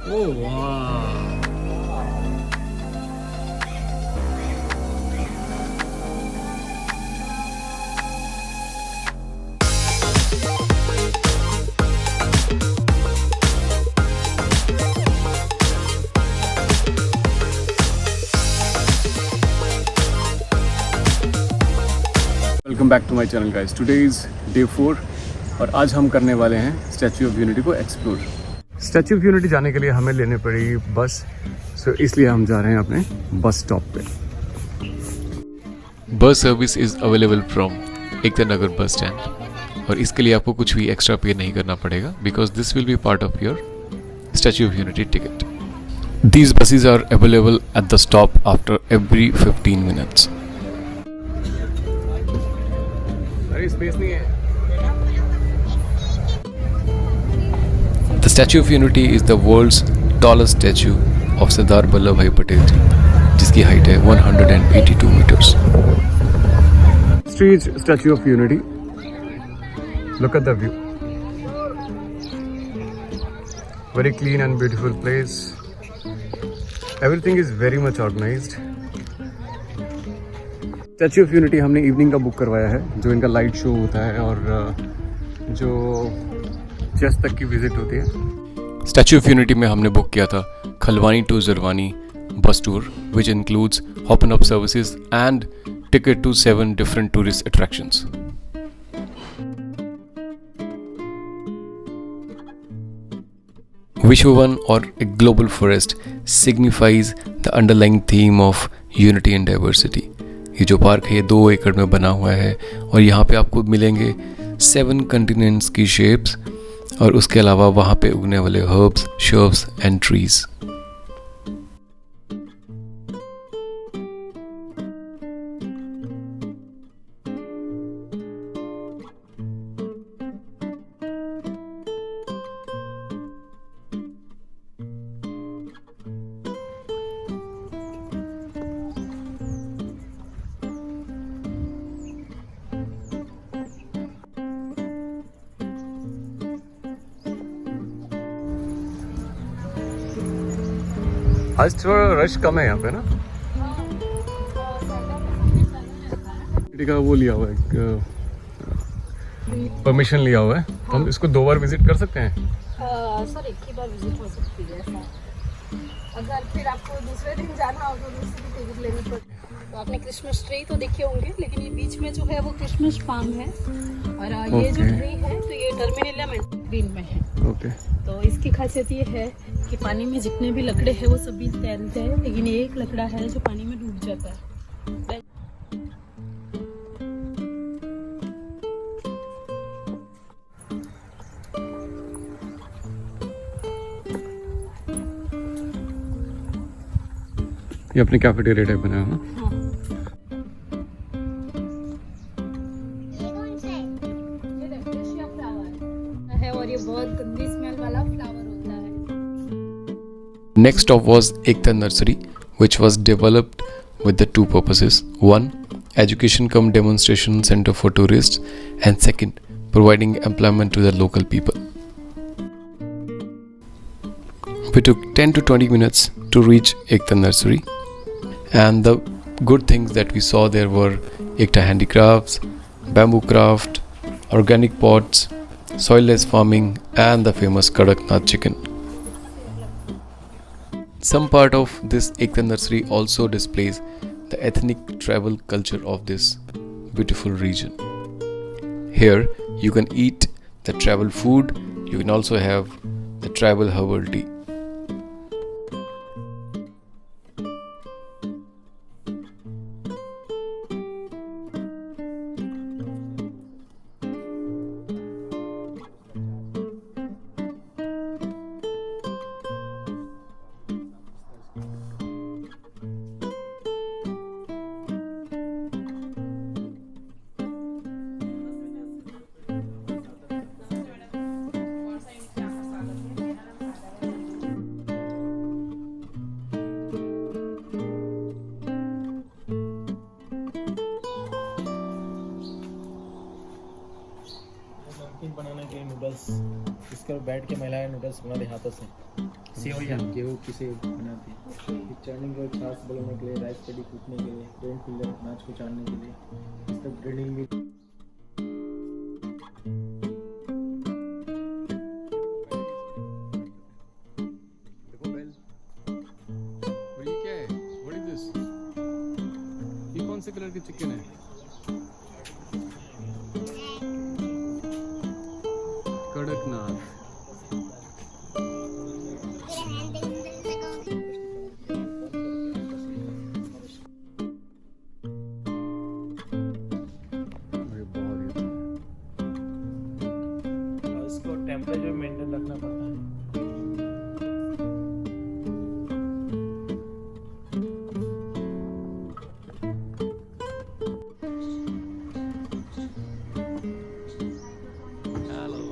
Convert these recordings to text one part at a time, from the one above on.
ओह वाह। Welcome back to my channel guys. Today is day 4 और आज हम करने वाले हैं स्टैचू ऑफ यूनिटी को एक्सप्लोर। स्टैचू ऑफ यूनिटी जाने के लिए हमें लेने पड़ेगी बस, सो इसलिए हम जा रहे हैं अपने बस स्टॉप पे। Bus service is available from Ekta Nagar bus stand और इसके लिए आपको कुछ भी एक्स्ट्रा पे नहीं करना पड़ेगा because this will be part of your Statue of Unity ticket. These buses are available at the stop after every 15 minutes. अरे स्पेस नहीं है। The Statue of Unity is the world's tallest statue of Sardar Vallabhbhai Patel ji, जिसकी height है 182 meters. Street Statue of Unity. Look at the view. Very clean and beautiful place. Everything is very much organized. Statue of unity हमने evening का book करवाया है, जो इनका light show होता है और जो चेस्ट तक की विजिट होती है। स्टैचू ऑफ यूनिटी में हमने बुक किया था Khalwani to Jharwani bus tour which includes open up services and ticket to 7 different tourist attractions. Vishwavan or a global forest signifies the underlying theme of unity and diversity. ये जो park है ये 2 एकड़ में बना हुआ है और यहाँ पे आपको मिलेंगे 7 कंटिनेंट्स की शेप्स और उसके अलावा वहाँ पे उगने वाले हर्ब्स, श्रब्स एंड ट्रीज। आज थोड़ा रश कम है यहाँ पे ना। का वो लिया हुआ है, परमिशन लिया हुआ है, तो हम इसको 2 बार विजिट कर सकते हैं। सर एक ही बार विजिट हो सकती है ऐसा। अगर फिर आपको दूसरे दिन जाना हो तो दूसरी टिकट लेनी पड़ेगी। तो आपने क्रिसमस ट्री तो देखे होंगे, लेकिन ये बीच में जो है वो क्रिसमस फार्म है और ये जो ट्री है तो ये टर्मिनेलियम ग्रीन में है। ओके। तो इसकी खासियत ये है कि पानी में जितने भी लकड़े हैं वो सभी तैरते हैं, लेकिन एक लकड़ा है जो पानी में डूब जाता है। ये अपने कैफेटेरिया टाइप बनाया है। हाँ। ये डेफिनेशिया फ्लावर है और ये बहुत गंदी स्मेल वाला फ्लावर होता है। Next stop was Ekta Nursery, which was developed with the 2 purposes. 1, education cum demonstration center for tourists, and 2, providing employment to the local people. We took 10 to 20 minutes to reach Ekta Nursery, and the good things that we saw there were Ekta handicrafts, bamboo craft, organic pots, soilless farming, and the famous Kadaknath chicken. Some part of this Ekta Nursery also displays the ethnic tribal culture of this beautiful region. Here you can eat the tribal food, you can also have the tribal herbal tea. नमकीन बनाने के लिए noodles, इसके ऊपर बैठ के महिलाएं noodles बना रही हाथों से। गेहूँ की सेव बनाते हैं। चढ़ने के लिए छाछ बनाने के लिए, राइस पेडी कूटने के लिए, पेन फिलर अनाज को चाड़ने के लिए, इस तक ग्रेडिंग भी। देखो बेल, और ये क्या है? What is this? ये कौन से कलर की चिकन है? कड़कनाथ। इसको टेम्परेचर मेंटेन रखना पड़ता है। हेलो,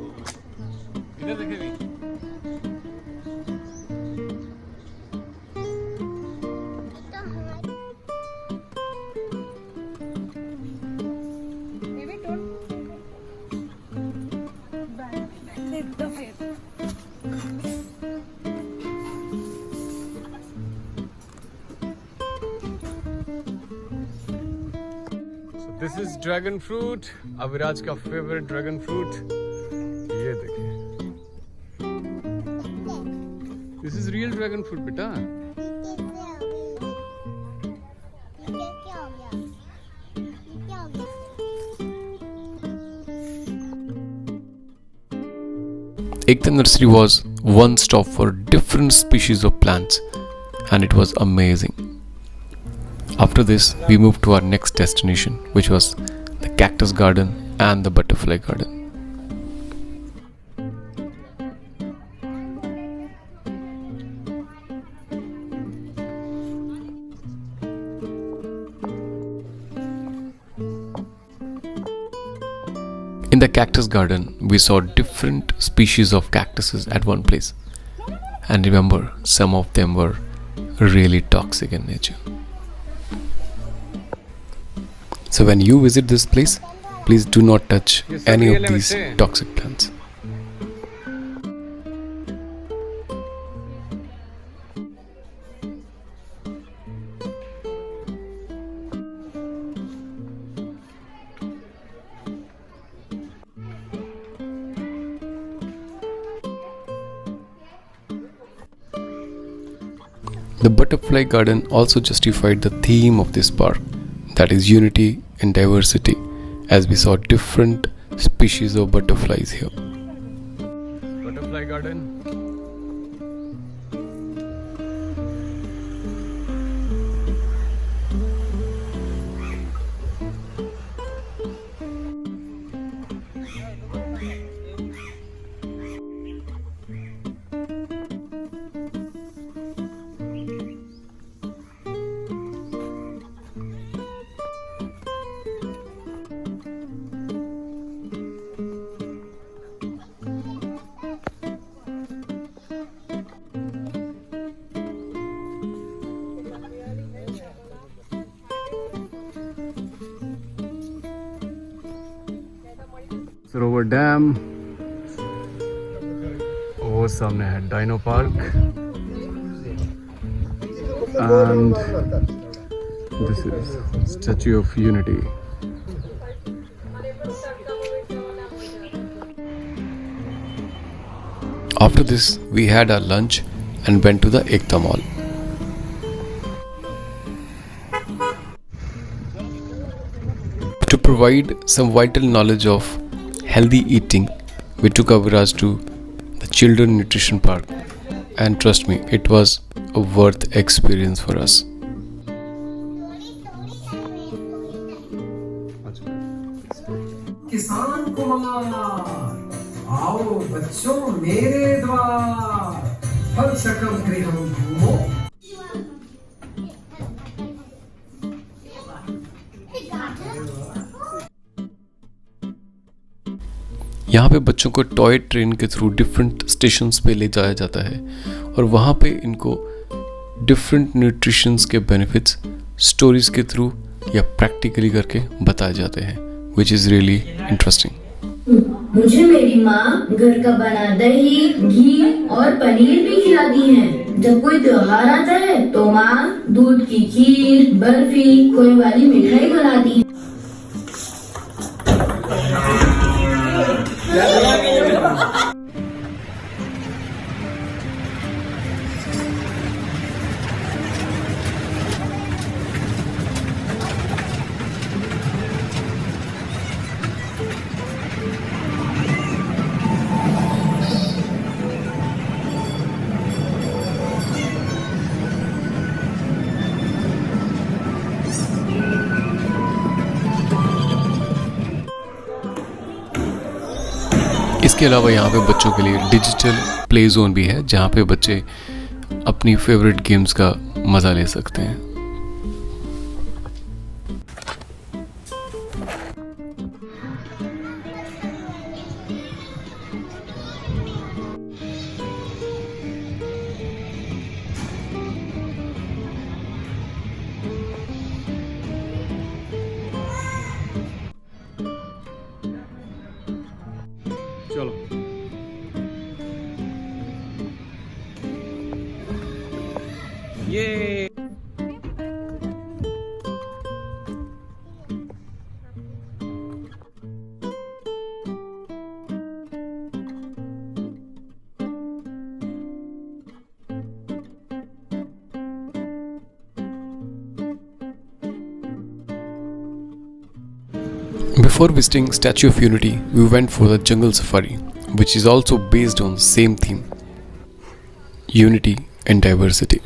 इधर देखे भी। Maybe don't. The faith. So this is dragon fruit, Aviraj का फेवरेट ड्रैगन फ्रूट। ये देखिए, this is real dragon fruit बेटा। Ekta nursery was one stop for different species of plants, and it was amazing. After this, we moved to our next destination, which was the cactus garden and the butterfly garden. In the cactus garden, we saw different species of cactuses at one place. And remember, some of them were really toxic in nature. So when you visit this place, please do not touch any of these toxic plants. The butterfly garden also justified the theme of this park, that is unity in diversity, as we saw different species of butterflies here. Butterfly garden. Sarovar dam, वो सामने है dino park, and this is Statue of Unity. After this, we had our lunch and went to the Ekta mall. To provide some vital knowledge of healthy eating, we took Aviraj to the Children Nutrition Park, and trust me, it was a worth experience for us. किसान कुमार आओ बच्चों मेरे द्वार फल सकम गृहम घूमो। यहाँ पे बच्चों को टॉय ट्रेन के थ्रू डिफरेंट स्टेशंस पे ले जाया जाता है और वहाँ पे इनको डिफरेंट न्यूट्रिशंस के बेनिफिट्स स्टोरीज के थ्रू या प्रैक्टिकली करके बताए जाते हैं, विच इज़ रियली इंटरेस्टिंग। मुझे मेरी माँ घर का बना दही, घी और पनीर भी खिलाती है। जब कोई त्योहार आता है तो माँ दूध की खीर, बर्फी, खोए वाली मिठाई बनाती है। इसके अलावा यहाँ पे बच्चों के लिए डिजिटल प्ले जोन भी है जहाँ पे बच्चे अपनी फेवरेट गेम्स का मज़ा ले सकते हैं। चलो ये Before visiting Statue of Unity, we went for the jungle safari, which is also based on the same theme, unity and diversity.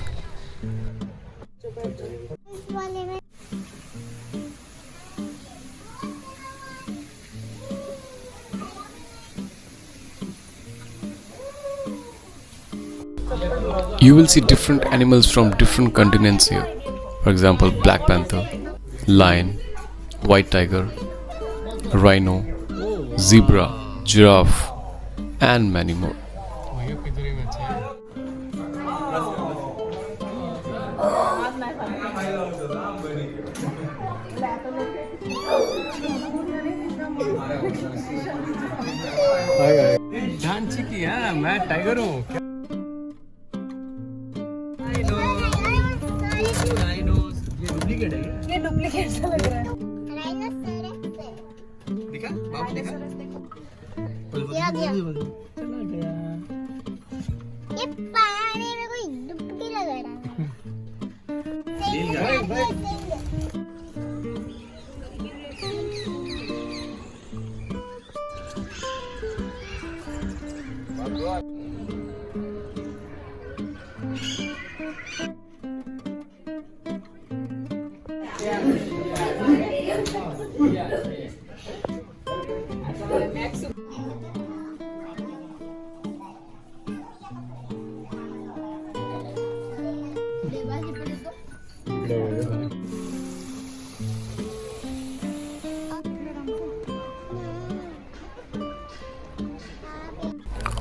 You will see different animals from different continents here. For example, black panther, lion, white tiger, rhino, zebra, giraffe, and many more. Jhansi की है, मैं tiger हूँ। ये duplicate सा लग रहा है। ये पानी में कोई डुबकी लगा रहा है।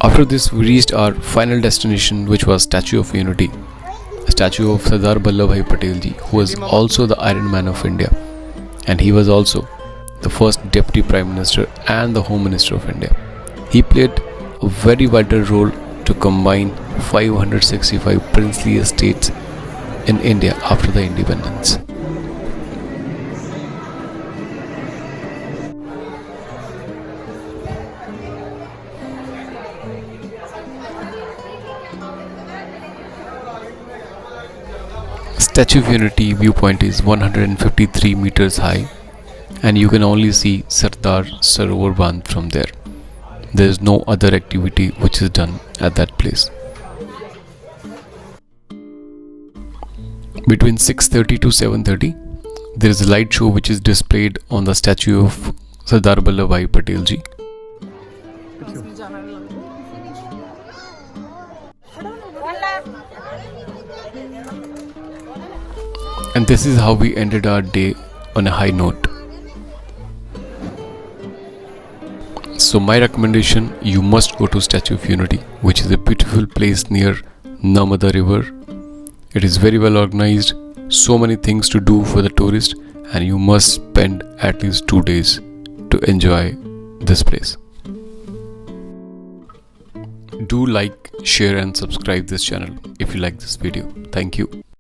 After this, we reached our final destination, which was Statue of Unity, a statue of Sardar Vallabhbhai Patel ji, who was also the Iron Man of India, and he was also the first Deputy Prime Minister and the Home Minister of India. He played a very vital role to combine 565 princely estates in India after the independence. Statue of Unity viewpoint is 153 meters high, and you can only see Sardar Sarovar Bandh from there. There is no other activity which is done at that place. Between 6:30 to 7:30, there is a light show which is displayed on the statue of Sardar Vallabhbhai Patel ji. And this is how we ended our day on a high note. So my recommendation, you must go to Statue of Unity, which is a beautiful place near Narmada river. It is very well organized, so many things to do for the tourist, and you must spend at least 2 days to enjoy this place. Do like, share and subscribe this channel if you like this video. Thank you.